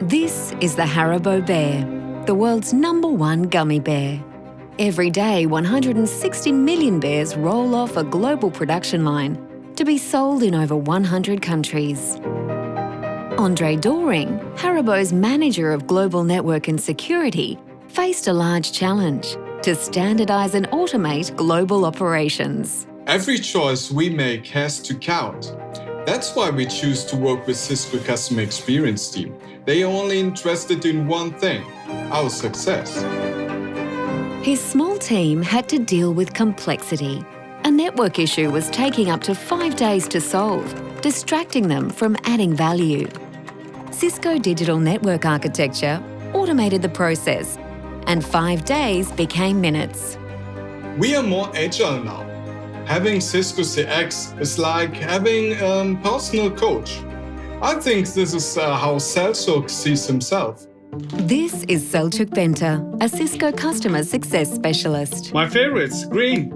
This is the Haribo bear, the world's #1 gummy bear. Every day, 160 million bears roll off a global production line to be sold in over 100 countries. Andre Doring, Haribo's manager of global network and security, faced a large challenge to standardize and automate global operations. Every choice we make has to count. That's why we choose to work with Cisco Customer Experience team. They are only interested in one thing, our success. His small team had to deal with complexity. A network issue was taking up to 5 days to solve, distracting them from adding value. Cisco Digital Network Architecture automated the process, and 5 days became minutes. We are more agile now. Having Cisco CX is like having a personal coach. I think this is how Selçuk sees himself. This is Selçuk Benta, a Cisco Customer Success Specialist. My favorites, green.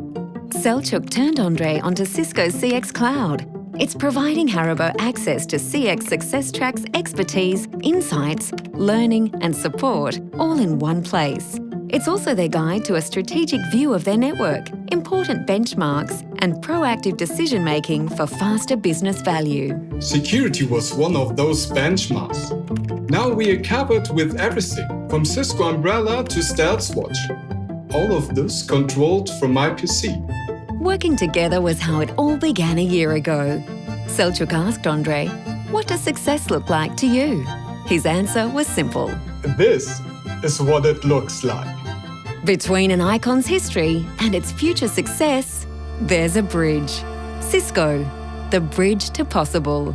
Selçuk turned Andre onto Cisco CX Cloud. It's providing Haribo access to CX Success Track's expertise, insights, learning and support all in one place. It's also their guide to a strategic view of their network, important benchmarks and proactive decision-making for faster business value. Security was one of those benchmarks. Now we are covered with everything, from Cisco Umbrella to Stealth Watch. All of this controlled from my PC. Working together was how it all began a year ago. Selçuk asked Andre, "What does success look like to you?" His answer was simple. This is what it looks like. Between an icon's history and its future success, there's a bridge. Cisco, the bridge to possible.